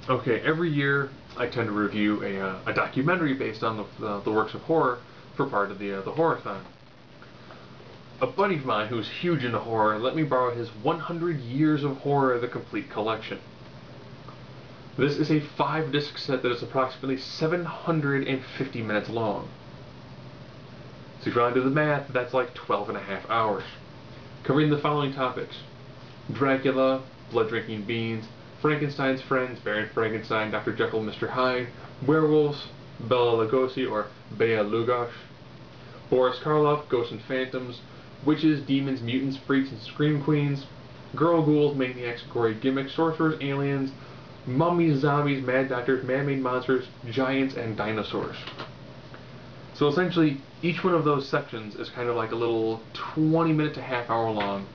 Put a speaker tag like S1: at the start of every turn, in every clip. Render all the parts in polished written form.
S1: Okay, every year I tend to review a documentary based on the works of horror for part of the Horror-athon. A buddy of mine who's huge into horror let me borrow his 100 Years of Horror, the complete collection. This is a 5-disc set that is approximately 750 minutes long. So if you want to do the math, that's like 12 and a half hours. Covering the following topics: Dracula, blood-drinking beans, Frankenstein's friends, Baron Frankenstein, Dr. Jekyll, Mr. Hyde, werewolves, Bela Lugosi or Bela Lugosh, Boris Karloff, ghosts and phantoms, witches, demons, mutants, freaks, and scream queens, girl ghouls, maniacs, gory gimmicks, sorcerers, aliens, mummies, zombies, mad doctors, man-made monsters, giants, and dinosaurs. So essentially, each one of those sections is kind of like a little 20-minute to half-hour long,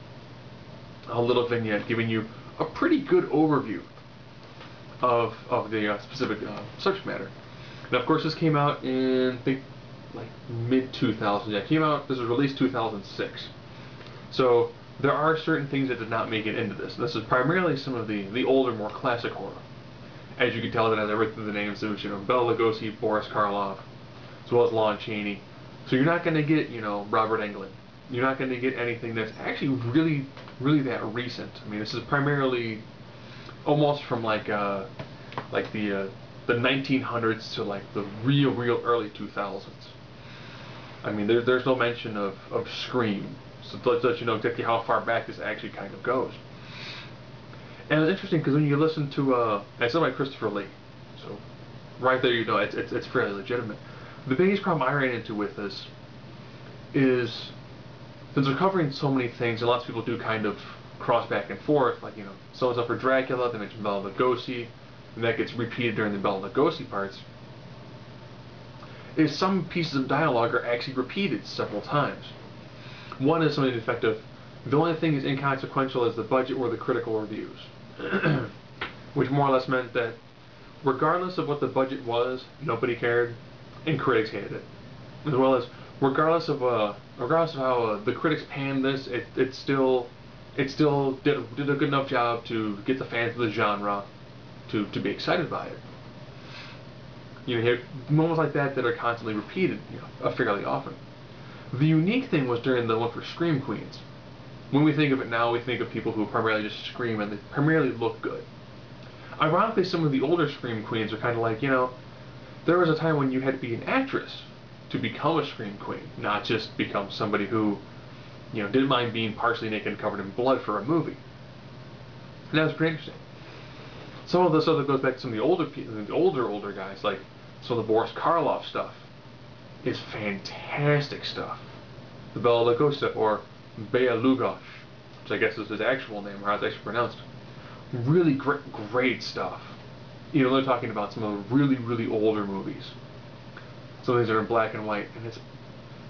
S1: a little vignette giving you a pretty good overview of the specific subject matter. Now, of course, this came out in, I think, like mid-2000s. Yeah, it came out, this was released 2006. So there are certain things that did not make it into this. This is primarily some of the older, more classic horror. As you can tell, that as I read through the names, it was, Bela Lugosi, Boris Karloff, as well as Lon Chaney. So you're not going to get, Robert Englund. You're not going to get anything that's actually really that recent. I mean, this is primarily almost from like the 1900s to like the real early 2000s. I mean, there's no mention of Scream, so to let you know exactly how far back this actually kind of goes. And it's interesting because when you listen to it's done by Christopher Lee, so right there it's fairly legitimate. The biggest problem I ran into with this is, since we're covering so many things, and lots of people do kind of cross back and forth, like, someone's up for Dracula, they mention Bela Lugosi, and that gets repeated during the Bela Lugosi parts, is some pieces of dialogue are actually repeated several times. One is something to the effect of, the only thing is inconsequential is the budget or the critical reviews. Which more or less meant that regardless of what the budget was, nobody cared, and critics hated it. As well as regardless of how the critics panned this, it still did a good enough job to get the fans of the genre to be excited by it. You have moments like that that are constantly repeated, fairly often. The unique thing was during the one for Scream Queens. When we think of it now, we think of people who primarily just scream and they primarily look good. Ironically, some of the older Scream Queens are kind of like, there was a time when you had to be an actress to become a Scream Queen, not just become somebody who, didn't mind being partially naked and covered in blood for a movie. And that was pretty interesting. Some of this other goes back to some of the older guys, like some of the Boris Karloff stuff is fantastic stuff. The Bela Lugosi stuff, or Bela Lugosh, which I guess is his actual name, or how it's actually pronounced. Really great stuff. They're talking about some of the really older movies. Some of these are in black and white, and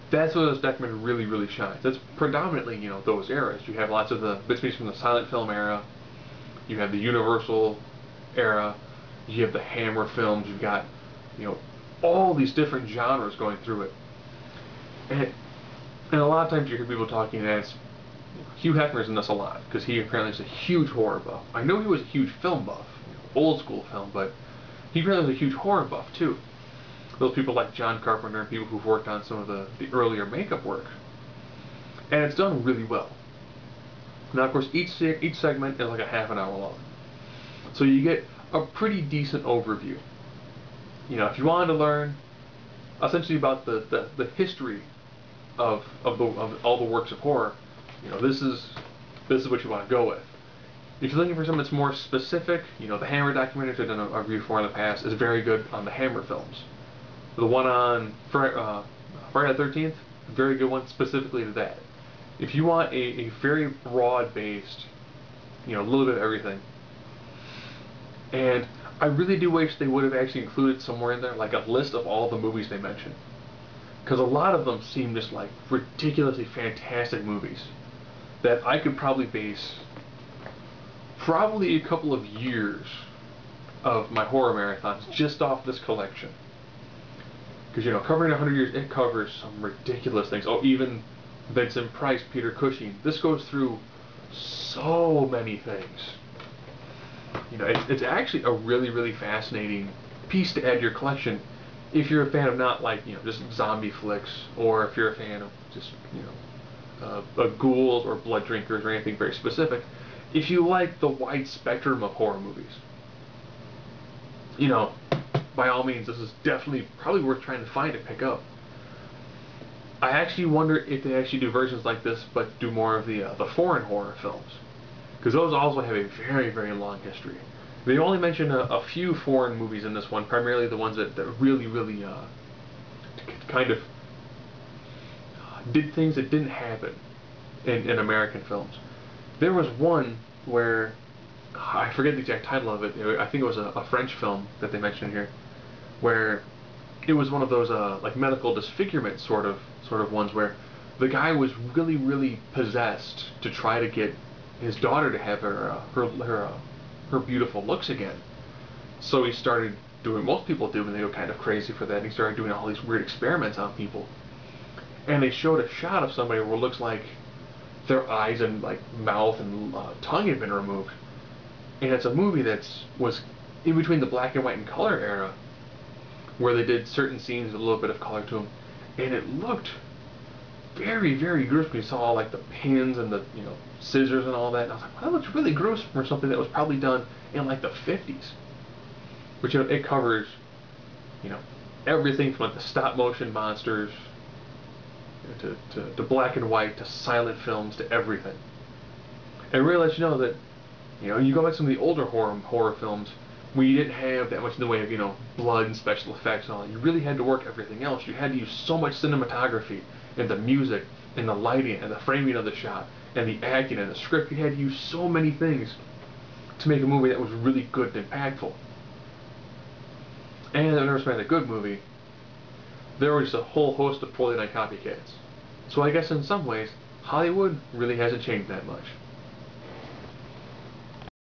S1: that's where this documentary really shines. It's predominantly, those eras. You have lots of the bits from the silent film era. You have the Universal era. You have the Hammer films. You've got, all these different genres going through it. And a lot of times you hear people talking as Hugh Hefner's in this a lot, because he apparently is a huge horror buff. I know he was a huge film buff, old school film, but he apparently was a huge horror buff too. Those people like John Carpenter and people who've worked on some of the earlier makeup work. And it's done really well. Now, of course, each segment is like a half an hour long. So you get a pretty decent overview. If you wanted to learn essentially about the history of all the works of horror, this is what you want to go with. If you're looking for something that's more specific, the Hammer documentary I've done a review for in the past is very good on the Hammer films. The one on Friday the 13th, very good one specifically to that. If you want a very broad-based, a little bit of everything. And I really do wish they would have actually included somewhere in there like a list of all the movies they mentioned. Because a lot of them seem just like ridiculously fantastic movies that I could probably base probably a couple of years of my horror marathons just off this collection. Because, covering 100 years, it covers some ridiculous things. Oh, even Vincent Price, Peter Cushing. This goes through so many things. It's actually a really, really fascinating piece to add to your collection if you're a fan of not like, just zombie flicks, or if you're a fan of just, ghouls or blood drinkers or anything very specific. If you like the wide spectrum of horror movies, you know, by all means, this is definitely probably worth trying to find and pick up. I actually wonder if they actually do versions like this, but do more of the foreign horror films, because those also have a very, very long history. They only mention a few foreign movies in this one, primarily the ones that really, really kind of did things that didn't happen in American films. There was one where I forget the exact title of it. I think it was a French film that they mentioned here, where it was one of those like medical disfigurement sort of ones where the guy was really, really possessed to try to get his daughter to have her beautiful looks again. So he started doing what most people do, and they go kind of crazy for that. And he started doing all these weird experiments on people. And they showed a shot of somebody where it looks like their eyes and like mouth and tongue had been removed. And it's a movie was in between the black and white and color era, where they did certain scenes with a little bit of color to them, and it looked very, very gruesome. You saw like the pins and the scissors and all that, and I was like, well, that looks really gruesome for something that was probably done in like the 50s. But it covers you know everything from like the stop motion monsters to black and white to silent films to everything. And really lets you know that you go back to some of the older horror films where you didn't have that much in the way of blood and special effects and all that. You really had to work everything else. You had to use so much cinematography and the music and the lighting and the framing of the shot and the acting and the script. You had to use so many things to make a movie that was really good and impactful. And I've never made a good movie. There was a whole host of poorly done copycats. So I guess in some ways, Hollywood really hasn't changed that much.